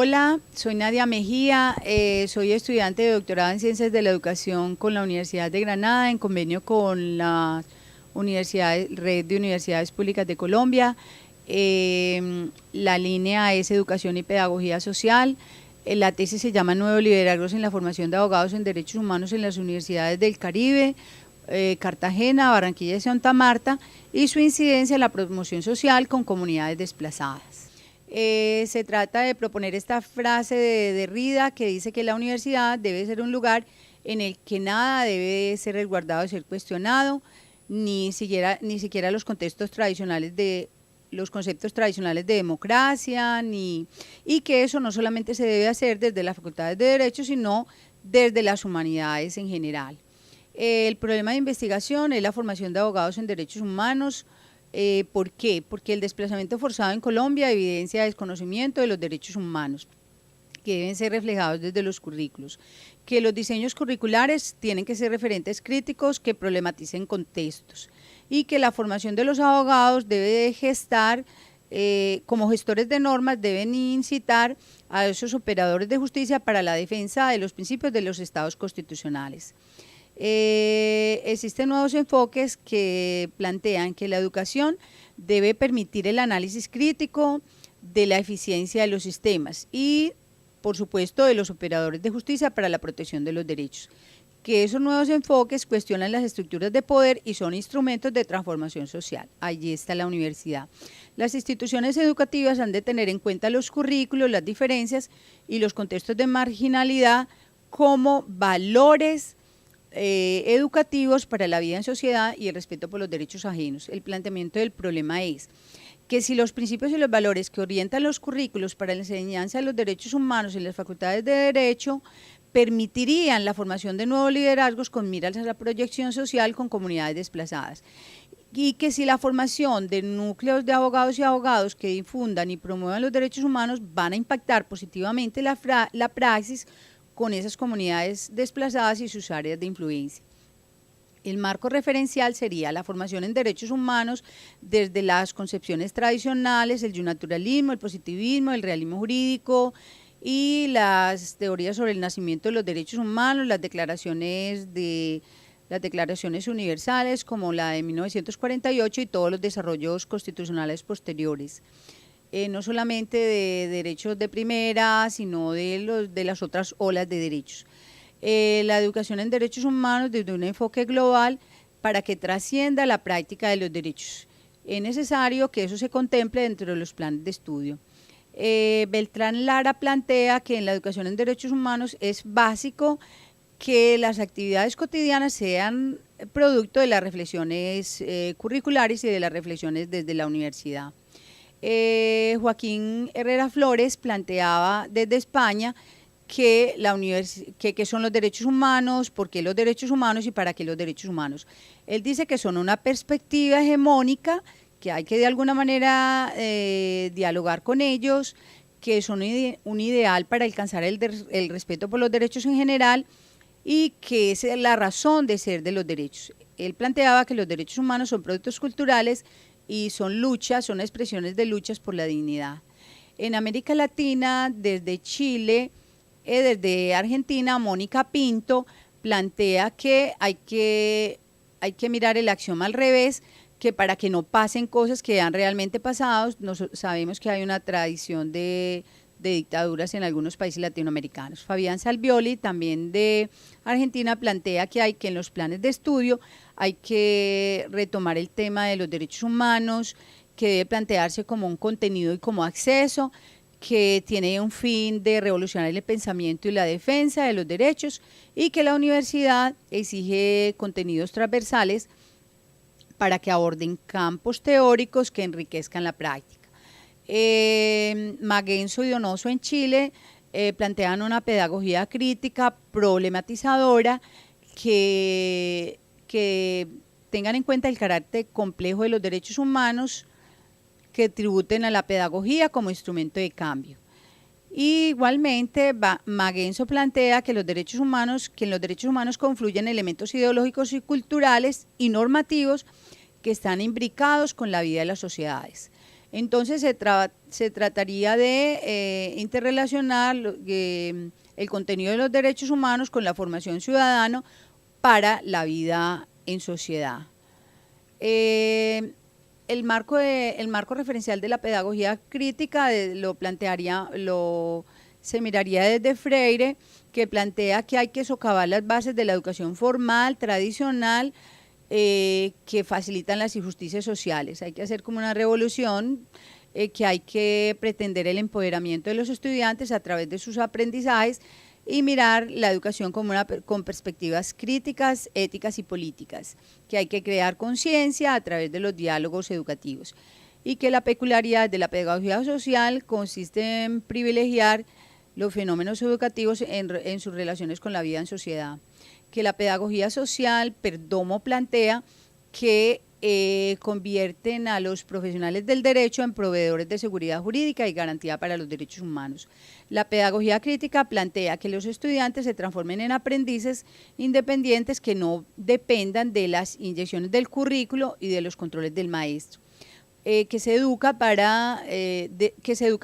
Hola, soy Nadia Mejía, soy estudiante de doctorado en Ciencias de la Educación con la Universidad de Granada en convenio con la Red de Universidades Públicas de Colombia. La línea es Educación y Pedagogía Social. La tesis se llama Nuevos liderazgos en la formación de abogados en derechos humanos en las universidades del Caribe, Cartagena, Barranquilla y Santa Marta, y su incidencia en la promoción social con comunidades desplazadas. Se trata de proponer esta frase de Derrida que dice que la universidad debe ser un lugar en el que nada debe ser resguardado y ser cuestionado, ni siquiera los conceptos tradicionales de democracia, y que eso no solamente se debe hacer desde las facultades de Derecho, sino desde las humanidades en general. El problema de investigación es la formación de abogados en derechos humanos. ¿Por qué? Porque el desplazamiento forzado en Colombia evidencia desconocimiento de los derechos humanos, que deben ser reflejados desde los currículos, que los diseños curriculares tienen que ser referentes críticos que problematicen contextos, y que la formación de los abogados debe gestar, como gestores de normas, deben incitar a esos operadores de justicia para la defensa de los principios de los estados constitucionales. Existen nuevos enfoques que plantean que la educación debe permitir el análisis crítico de la eficiencia de los sistemas y, por supuesto, de los operadores de justicia para la protección de los derechos. Que esos nuevos enfoques cuestionan las estructuras de poder y son instrumentos de transformación social. Allí está la universidad. Las instituciones educativas han de tener en cuenta los currículos, las diferencias y los contextos de marginalidad como valores educativos para la vida en sociedad y el respeto por los derechos ajenos. El planteamiento del problema es que si los principios y los valores que orientan los currículos para la enseñanza de los derechos humanos en las facultades de Derecho permitirían la formación de nuevos liderazgos con miras a la proyección social con comunidades desplazadas, y que si la formación de núcleos de abogados y abogados que difundan y promuevan los derechos humanos van a impactar positivamente la praxis con esas comunidades desplazadas y sus áreas de influencia. El marco referencial sería la formación en derechos humanos desde las concepciones tradicionales, el naturalismo, el positivismo, el realismo jurídico y las teorías sobre el nacimiento de los derechos humanos, las declaraciones universales como la de 1948 y todos los desarrollos constitucionales posteriores. No solamente de derechos de primera, sino de las otras olas de derechos. La educación en derechos humanos desde un enfoque global para que trascienda la práctica de los derechos. Es necesario que eso se contemple dentro de los planes de estudio. Beltrán Lara plantea que en la educación en derechos humanos es básico que las actividades cotidianas sean producto de las reflexiones curriculares y de las reflexiones desde la universidad. Joaquín Herrera Flores planteaba desde España que son los derechos humanos, por qué los derechos humanos y para qué los derechos humanos. Él dice que son una perspectiva hegemónica, que hay que de alguna manera dialogar con ellos, que son un ideal para alcanzar el respeto por los derechos en general y que es la razón de ser de los derechos. Él planteaba que los derechos humanos son productos culturales y son expresiones de luchas por la dignidad. En América Latina, desde Chile, desde Argentina, Mónica Pinto plantea que hay que mirar el axioma al revés, que para que no pasen cosas que han realmente pasado, sabemos que hay una tradición de dictaduras en algunos países latinoamericanos. Fabián Salvioli, también de Argentina, plantea que en los planes de estudio hay que retomar el tema de los derechos humanos, que debe plantearse como un contenido y como acceso, que tiene un fin de revolucionar el pensamiento y la defensa de los derechos, y que la universidad exige contenidos transversales para que aborden campos teóricos que enriquezcan la práctica. Maguenzo y Donoso en Chile plantean una pedagogía crítica problematizadora que tengan en cuenta el carácter complejo de los derechos humanos, que tributen a la pedagogía como instrumento de cambio. Igualmente, Maguenzo plantea que en los derechos humanos confluyen elementos ideológicos y culturales y normativos que están imbricados con la vida de las sociedades. Entonces se trataría de interrelacionar el contenido de los derechos humanos con la formación ciudadana para la vida en sociedad. El marco referencial de la pedagogía crítica se miraría desde Freire, que plantea que hay que socavar las bases de la educación formal, tradicional, que facilitan las injusticias sociales. Hay que hacer como una revolución, que hay que pretender el empoderamiento de los estudiantes a través de sus aprendizajes y mirar la educación con perspectivas críticas, éticas y políticas, que hay que crear conciencia a través de los diálogos educativos y que la peculiaridad de la pedagogía social consiste en privilegiar los fenómenos educativos en sus relaciones con la vida en sociedad. Que la pedagogía social, Perdomo plantea que convierten a los profesionales del derecho en proveedores de seguridad jurídica y garantía para los derechos humanos. La pedagogía crítica plantea que los estudiantes se transformen en aprendices independientes que no dependan de las inyecciones del currículo y de los controles del maestro. Que se educa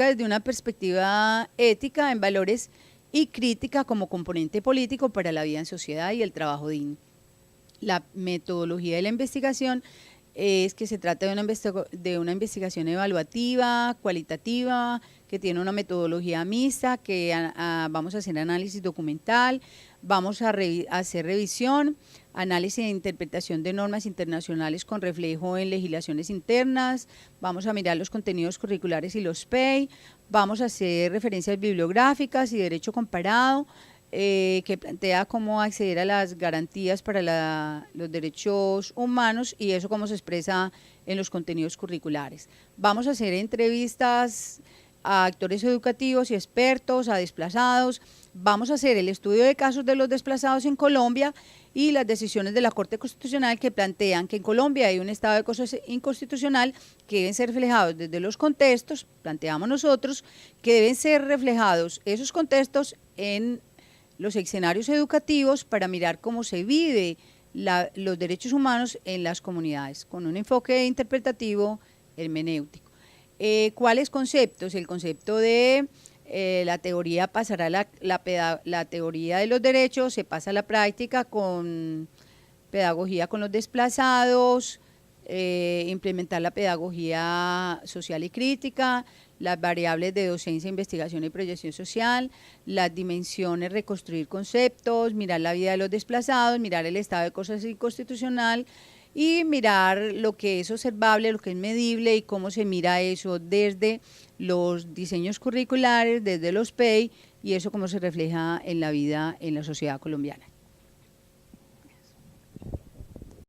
desde una perspectiva ética en valores y crítica como componente político para la vida en sociedad y el trabajo digno. La metodología de la investigación es que se trata de una investigación evaluativa, cualitativa, que tiene una metodología mixta, que vamos a hacer análisis documental, vamos a hacer revisión, análisis e interpretación de normas internacionales con reflejo en legislaciones internas, vamos a mirar los contenidos curriculares y los PEI, vamos a hacer referencias bibliográficas y derecho comparado, que plantea cómo acceder a las garantías para los derechos humanos y eso cómo se expresa en los contenidos curriculares. Vamos a hacer entrevistas a actores educativos y expertos, a desplazados. Vamos a hacer el estudio de casos de los desplazados en Colombia y las decisiones de la Corte Constitucional que plantean que en Colombia hay un estado de cosas inconstitucional que deben ser reflejados desde los contextos, planteamos nosotros, que deben ser reflejados esos contextos en los escenarios educativos para mirar cómo se vive los derechos humanos en las comunidades, con un enfoque interpretativo hermenéutico. ¿Cuáles conceptos? El concepto de la teoría pasará la teoría de los derechos, se pasa a la práctica con pedagogía con los desplazados, implementar la pedagogía social y crítica, las variables de docencia, investigación y proyección social, las dimensiones, reconstruir conceptos, mirar la vida de los desplazados, mirar el estado de cosas inconstitucional y mirar lo que es observable, lo que es medible y cómo se mira eso desde los diseños curriculares, desde los PEI y eso cómo se refleja en la vida en la sociedad colombiana.